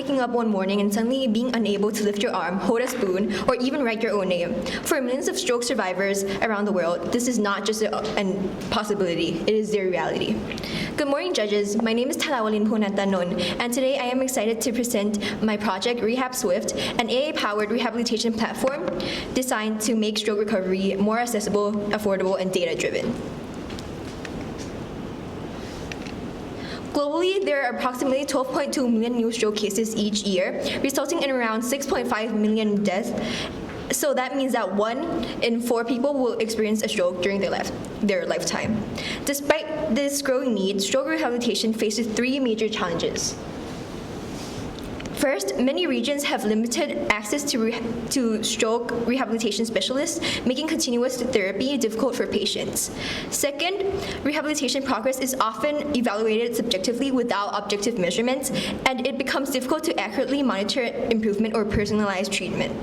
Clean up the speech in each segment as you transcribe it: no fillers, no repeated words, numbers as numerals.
waking up one morning and suddenly being unable to lift your arm, hold a spoon, or even write your own name. For millions of stroke survivors around the world, this is not just a possibility, it is their reality. Good morning, judges. My name is Tharawarin Bhuanantanonth, and today I am excited to present my project, Rehab Swift, an AI-powered rehabilitation platform designed to make stroke recovery more accessible, affordable, and data-driven. Globally, there are approximately 12.2 million new stroke cases each year, resulting in around 6.5 million deaths. So that means that 1 in 4 people will experience a stroke during their lifetime. Despite this growing need, stroke rehabilitation faces 3 major challenges. First, many regions have limited access to stroke rehabilitation specialists, making continuous therapy difficult for patients. Second, rehabilitation progress is often evaluated subjectively without objective measurements, and it becomes difficult to accurately monitor improvement or personalized treatment.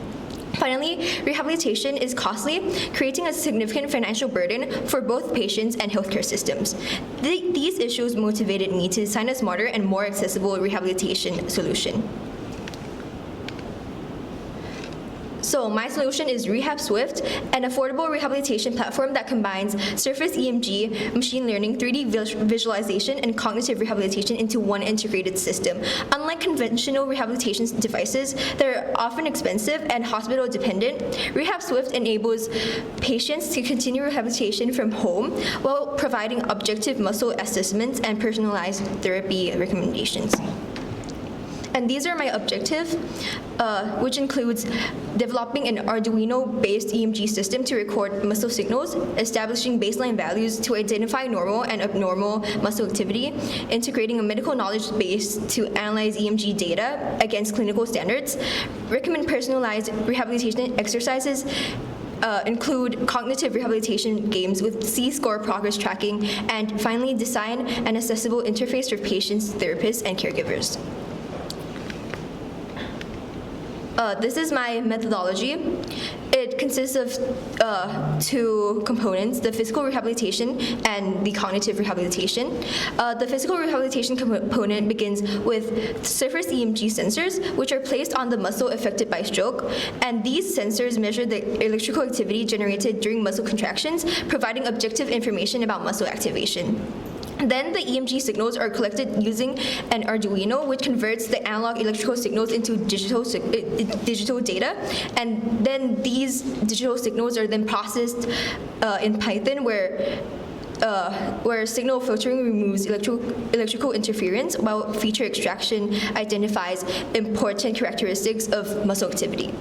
Finally, rehabilitation is costly, creating a significant financial burden for both patients and healthcare systems. These issues motivated me to design a smarter and more accessible rehabilitation solution. So my solution is Rehab Swift, an affordable rehabilitation platform that combines surface EMG, machine learning, 3D visualization, and cognitive rehabilitation into one integrated system. Unlike conventional rehabilitation devices that are often expensive and hospital dependent, Rehab Swift enables patients to continue rehabilitation from home while providing objective muscle assessments and personalized therapy recommendations. And these are my objectives, which includes developing an Arduino-based EMG system to record muscle signals, establishing baseline values to identify normal and abnormal muscle activity, integrating a medical knowledge base to analyze EMG data against clinical standards, recommend personalized rehabilitation exercises, include cognitive rehabilitation games with C-score progress tracking, and finally design an accessible interface for patients, therapists, and caregivers. This is my methodology. It consists of 2 components, the physical rehabilitation and the cognitive rehabilitation. The physical rehabilitation component begins with surface EMG sensors, which are placed on the muscle affected by stroke, and these sensors measure the electrical activity generated during muscle contractions, providing objective information about muscle activation. Then the EMG signals are collected using an Arduino, which converts the analog electrical signals into digital data, and then these digital signals are then processed in Python, where signal filtering removes electrical interference, while feature extraction identifies important characteristics of muscle activity.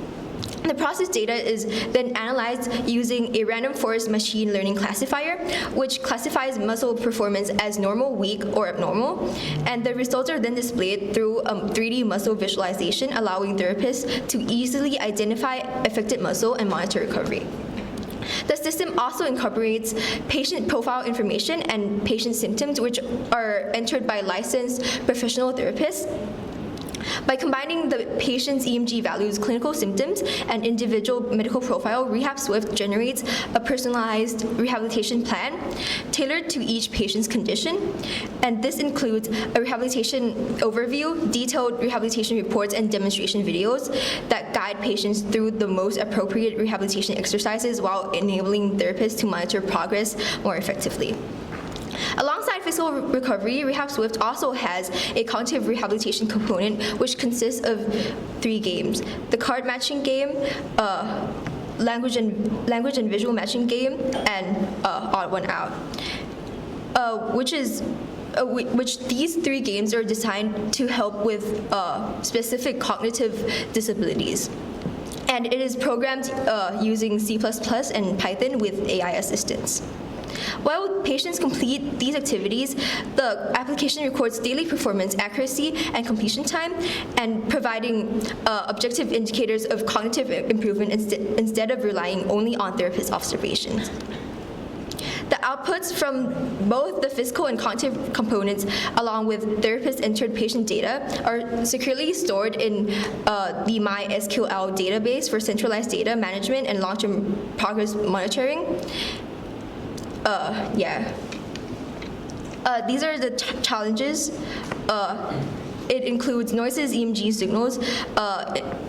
The processed data is then analyzed using a random forest machine learning classifier, which classifies muscle performance as normal, weak, or abnormal, and the results are then displayed through 3D muscle visualization, allowing therapists to easily identify affected muscle and monitor recovery. The system also incorporates patient profile information and patient symptoms, which are entered by licensed professional therapists. By combining the patient's EMG values, clinical symptoms, and individual medical profile, Rehab Swift generates a personalized rehabilitation plan tailored to each patient's condition. And this includes a rehabilitation overview, detailed rehabilitation reports, and demonstration videos that guide patients through the most appropriate rehabilitation exercises while enabling therapists to monitor progress more effectively. Alongside physical recovery, Rehab Swift also has a cognitive rehabilitation component, which consists of 3 games: the card matching game, language and visual matching game, and odd one out, which these 3 games are designed to help with specific cognitive disabilities. And it is programmed using C++ and Python with AI assistance. While patients complete these activities, the application records daily performance accuracy and completion time, and providing objective indicators of cognitive improvement instead of relying only on therapist observations. The outputs from both the physical and cognitive components, along with therapist-entered patient data, are securely stored in the MySQL database for centralized data management and long-term progress monitoring. These are the challenges it includes noises, EMG signals,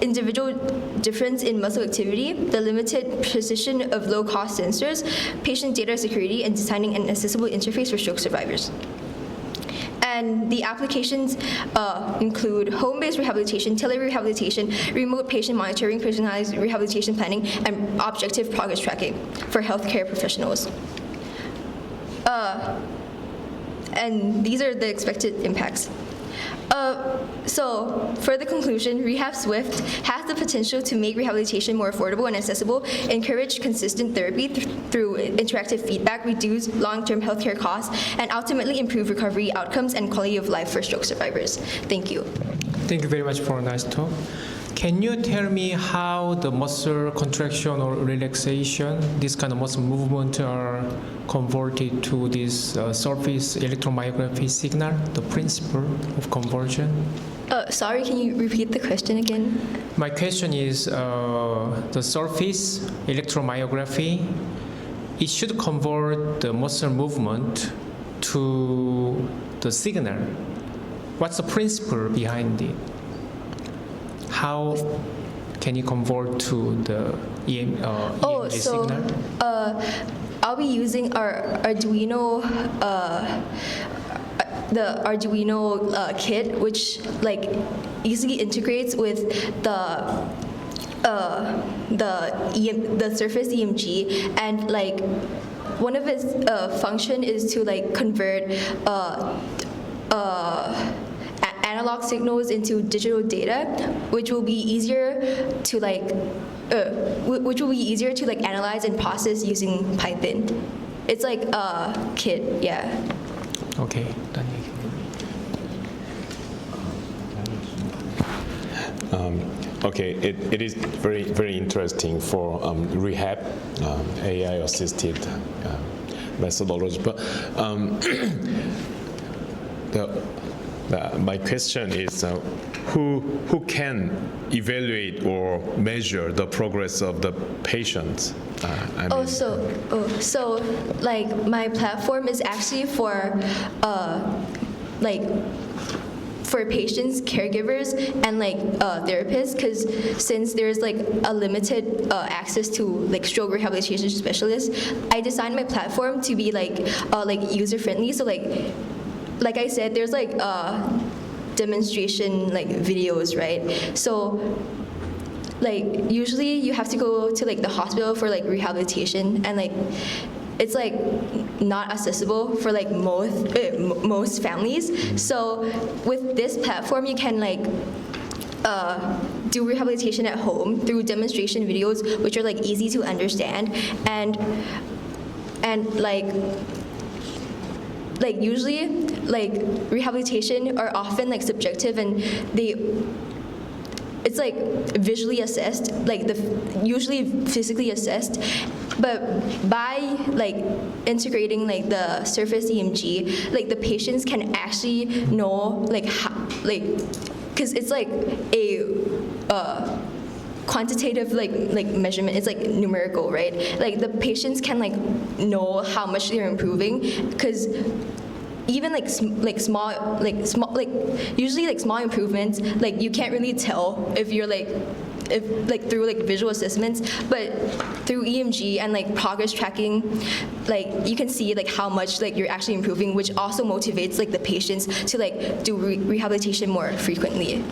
individual difference in muscle activity, the limited precision of low-cost sensors, patient data security, and designing an accessible interface for stroke survivors. And the applications include home-based rehabilitation, tele-rehabilitation, remote patient monitoring, personalized rehabilitation planning, and objective progress tracking for healthcare professionals. And these are the expected impacts. So, for the conclusion, Rehab Swift has the potential to make rehabilitation more affordable and accessible, encourage consistent therapy through interactive feedback, reduce long-term healthcare costs, and ultimately improve recovery outcomes and quality of life for stroke survivors. Thank you. Thank you very much for a nice talk. Can you tell me how the muscle contraction or relaxation, this kind of muscle movement are converted to this surface electromyography signal, the principle of conversion? Sorry, can you repeat the question again? My question is the surface electromyography, it should convert the muscle movement to the signal. What's the principle behind it? How can you convert to the EMG signal? I'll be using our Arduino, the Arduino kit, which like easily integrates with the surface EMG, and like one of its function is to like convert analog signals into digital data, which will be easier to like analyze and process using Python. It's like a kit, yeah. Okay. Okay, it is very interesting for rehab, AI-assisted methodology. But my question is, who can evaluate or measure the progress of the patient? So like my platform is actually for for patients, caregivers, and like therapists, because since there's like a limited access to like stroke rehabilitation specialists, I designed my platform to be like user friendly. So like I said, there's like demonstration like videos, right? So like usually you have to go to like the hospital for like rehabilitation, and like it's like not accessible for like most families. So with this platform, you can like do rehabilitation at home through demonstration videos, which are like easy to understand, and like usually like rehabilitation are often like subjective, and it's like visually assessed, like usually physically assessed, but by like integrating like the surface EMG, like the patients can actually know like how, like, because it's like a quantitative like measurement. It's like numerical, right? Like the patients can like know how much they're improving, because even usually like small improvements, like you can't really tell if you're like through like visual assessments, but through EMG and like progress tracking, like you can see like how much like you're actually improving, which also motivates like the patients to like do rehabilitation more frequently.